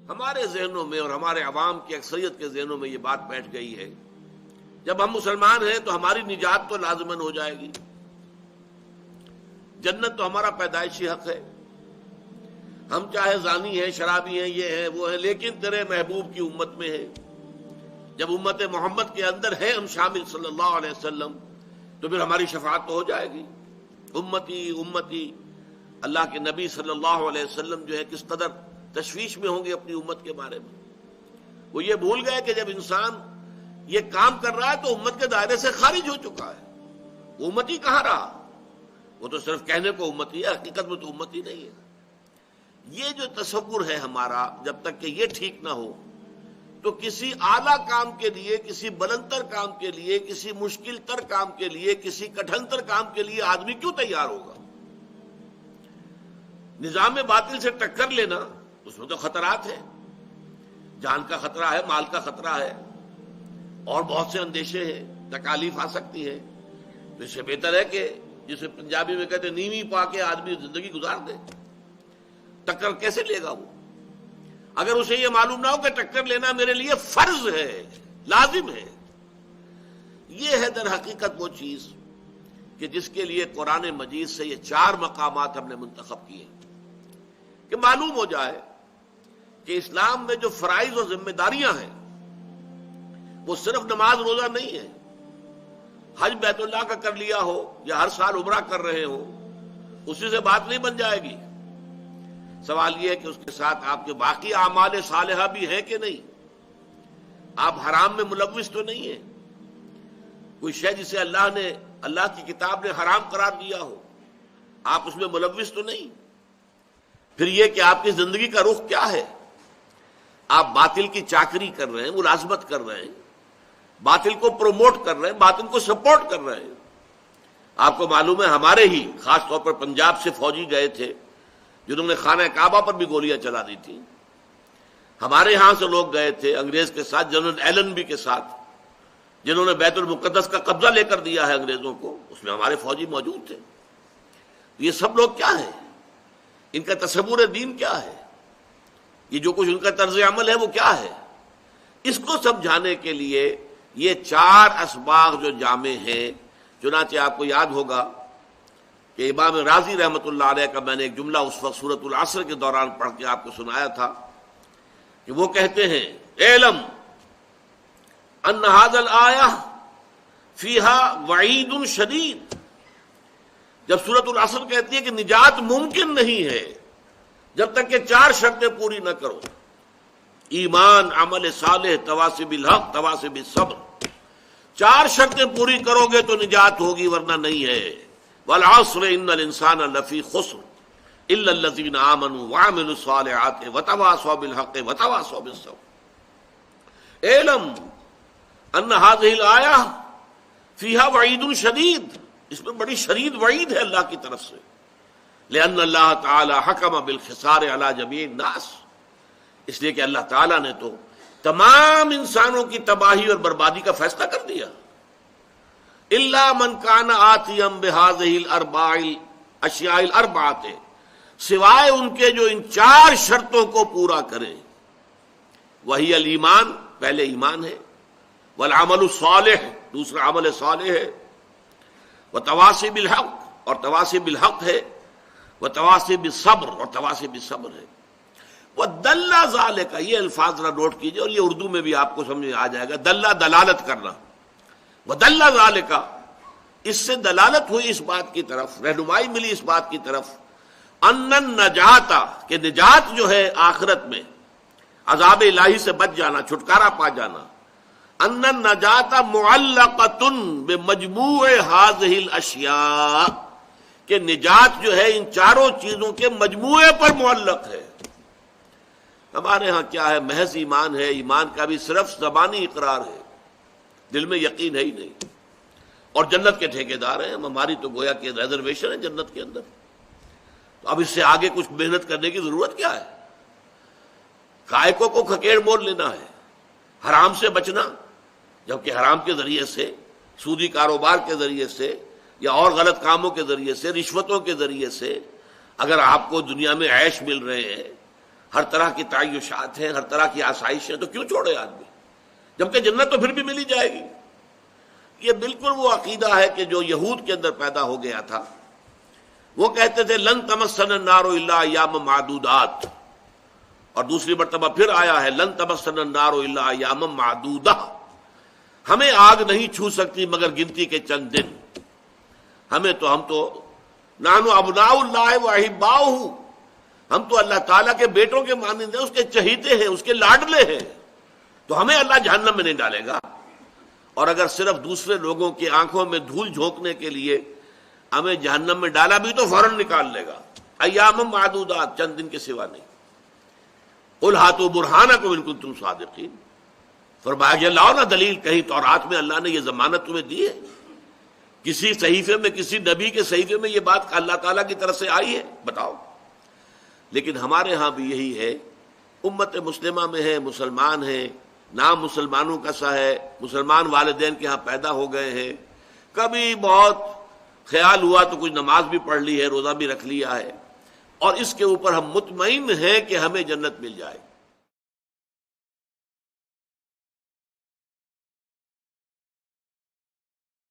ہمارے ذہنوں میں اور ہمارے عوام کی اکثریت کے ذہنوں میں یہ بات بیٹھ گئی ہے، جب ہم مسلمان ہیں تو ہماری نجات تو لازماً ہو جائے گی، جنت تو ہمارا پیدائشی حق ہے، ہم چاہے زانی ہیں، شرابی ہیں، یہ ہیں وہ ہیں، لیکن تیرے محبوب کی امت میں ہیں، جب امت محمد کے اندر ہے ہم شامل صلی اللہ علیہ وسلم، تو پھر ہماری شفاعت تو ہو جائے گی۔ امتی امتی، اللہ کے نبی صلی اللہ علیہ وسلم جو ہے کس قدر تشویش میں ہوں گے اپنی امت کے بارے میں۔ وہ یہ بھول گئے کہ جب انسان یہ کام کر رہا ہے تو امت کے دائرے سے خارج ہو چکا ہے، وہ امتی کہاں رہا؟ وہ تو صرف کہنے کو امتی ہے، حقیقت میں تو امتی نہیں ہے۔ یہ جو تصور ہے ہمارا، جب تک کہ یہ ٹھیک نہ ہو تو کسی اعلیٰ کام کے لیے، کسی بلند تر کام کے لیے، کسی مشکل تر کام کے لیے، کسی کٹھن تر کام کے لیے آدمی کیوں تیار ہوگا؟ نظام باطل سے ٹکر لینا، اس میں تو خطرات ہیں، جان کا خطرہ ہے، مال کا خطرہ ہے، اور بہت سے اندیشے ہیں، تکالیف آ سکتی ہیں۔ تو اس سے بہتر ہے کہ جسے پنجابی میں کہتے ہیں نیوی پا کے آدمی زندگی گزار دے۔ ٹکر کیسے لے گا وہ اگر اسے یہ معلوم نہ ہو کہ ٹکر لینا میرے لیے فرض ہے، لازم ہے؟ یہ ہے در حقیقت وہ چیز کہ جس کے لیے قرآن مجید سے یہ 4 مقامات ہم نے منتخب کیے کہ معلوم ہو جائے کہ اسلام میں جو فرائض اور ذمہ داریاں ہیں وہ صرف نماز روزہ نہیں ہے، حج بیت اللہ کا کر لیا ہو یا ہر سال عمرہ کر رہے ہو اسی سے بات نہیں بن جائے گی۔ سوال یہ ہے کہ اس کے ساتھ آپ کے باقی اعمال صالحہ بھی ہیں کہ نہیں، آپ حرام میں ملوث تو نہیں ہیں، کوئی شے جسے اللہ کی کتاب نے حرام قرار دیا ہو آپ اس میں ملوث تو نہیں۔ پھر یہ کہ آپ کی زندگی کا رخ کیا ہے، آپ باطل کی چاکری کر رہے ہیں، ملازمت کر رہے ہیں، باطل کو پروموٹ کر رہے ہیں، باطل کو سپورٹ کر رہے ہیں۔ آپ کو معلوم ہے ہمارے ہی خاص طور پر پنجاب سے فوجی گئے تھے جنہوں نے خانہ کعبہ پر بھی گولیاں چلا دی تھی، ہمارے ہاں سے لوگ گئے تھے انگریز کے ساتھ، جنرل ایلنبی کے ساتھ، جنہوں نے بیت المقدس کا قبضہ لے کر دیا ہے انگریزوں کو، اس میں ہمارے فوجی موجود تھے۔ یہ سب لوگ کیا ہیں، ان کا تصور دین کیا ہے، یہ جو کچھ ان کا طرز عمل ہے وہ کیا ہے؟ اس کو سمجھانے کے لیے یہ 4 اسباق جو جامع ہیں، چنانچہ آپ کو یاد ہوگا کہ امام رازی رحمۃ اللہ علیہ کا میں نے ایک جملہ اس وقت سورۃ العصر کے دوران پڑھ کے آپ کو سنایا تھا کہ وہ کہتے ہیں اعلم ان ھذا الآیہ فیہا وعید شدید، جب سورۃ العصر کہتی ہے کہ نجات ممکن نہیں ہے جب تک کہ 4 شرطیں پوری نہ کرو، ایمان، عمل صالح، تواصی بالحق، تواصی بالصبر، 4 شرطیں پوری کرو گے تو نجات ہوگی ورنہ نہیں ہے۔ والعصر ان الانسان لفی خسر الا الذین آمنوا وعملوا الصالحات وتواصوا بالحق وتواصوا بالصبر۔ اعلم ان هذه الآیہ فیہا وعید شدید، اس میں بڑی شدید وعید ہے اللہ کی طرف سے، لأن اللہ تعالی حکم بالخسار علی جمیع الناس، اس لیے کہ اللہ تعالیٰ نے تو تمام انسانوں کی تباہی اور بربادی کا فیصلہ کر دیا۔ الا من کان آتیا بہذہ الاربع الاشیاء الاربعۃ، سوائے ان کے جو ان 4 شرطوں کو پورا کریں، وہی الایمان، پہلے ایمان ہے، والعمل الصالح، دوسرا عمل صالح ہے، وتواصی بالحق، اور تواصی بالحق ہے، وتواصی بالصبر، اور تواصی بالصبر ہے۔ وَدَلَّ ذَلِكَ، یہ الفاظ ذرا نوٹ کیجئے اور یہ اردو میں بھی آپ کو سمجھ میں آ جائے گا، دلہ دلالت کرنا، وَدَلَّ ذَلِكَ، اس سے دلالت ہوئی اس بات کی طرف، رہنمائی ملی اس بات کی طرف، ان النجات، کہ نجات جو ہے آخرت میں عذاب الہی سے بچ جانا، چھٹکارا پا جانا، ان النجات معلقۃ بمجموع هذه الاشیاء، کہ نجات جو ہے ان 4 چیزوں کے مجموعے پر معلق ہے۔ ہمارے ہاں کیا ہے، محض ایمان ہے، ایمان کا بھی صرف زبانی اقرار ہے، دل میں یقین ہے ہی نہیں، اور جنت کے ٹھیکیدار ہیں ہم، ہماری تو گویا کہ ریزرویشن ہے جنت کے اندر، تو اب اس سے آگے کچھ محنت کرنے کی ضرورت کیا ہے؟ کائکوں کو کھکیڑ مول لینا ہے، حرام سے بچنا، جبکہ حرام کے ذریعے سے، سودی کاروبار کے ذریعے سے، یا اور غلط کاموں کے ذریعے سے، رشوتوں کے ذریعے سے اگر آپ کو دنیا میں عیش مل رہے ہیں، ہر طرح کی تعیشات ہیں، ہر طرح کی آسائش ہیں، تو کیوں چھوڑے آدمی؟ جبکہ جنت تو پھر بھی ملی جائے گی۔ یہ بالکل وہ عقیدہ ہے کہ جو یہود کے اندر پیدا ہو گیا تھا۔ وہ کہتے تھے لن تمسنا النار الا ایام معدودات، اور دوسری مرتبہ پھر آیا ہے لن تمسنا النار الا ایام معدودہ، ہمیں آگ نہیں چھو سکتی مگر گنتی کے چند دن۔ ہم تو نحن ابناء اللہ واحباؤہ، ہم تو اللہ تعالیٰ کے بیٹوں کے مانند ہیں، اس کے چہیتے ہیں، اس کے لاڈلے ہیں، تو ہمیں اللہ جہنم میں نہیں ڈالے گا۔ اور اگر صرف دوسرے لوگوں کی آنکھوں میں دھول جھونکنے کے لیے ہمیں جہنم میں ڈالا بھی تو فوراً نکال لے گا۔ ایام معدودات، چند دن کے سوا نہیں۔ قل ہاتوا برہانکم ان کنتم صادقین، فرمایا کہ لاؤ نا دلیل، کہیں تورات میں اللہ نے یہ ضمانت تمہیں دی ہے؟ کسی صحیفے میں، کسی نبی کے صحیفے میں یہ بات اللہ تعالیٰ کی طرف سے آئی ہے؟ بتاؤ۔ لیکن ہمارے ہاں بھی یہی ہے، امت مسلمہ میں ہے، مسلمان ہیں، نام مسلمانوں کا سا ہے، مسلمان والدین کے ہاں پیدا ہو گئے ہیں، کبھی بہت خیال ہوا تو کچھ نماز بھی پڑھ لی ہے، روزہ بھی رکھ لیا ہے، اور اس کے اوپر ہم مطمئن ہیں کہ ہمیں جنت مل جائے گی۔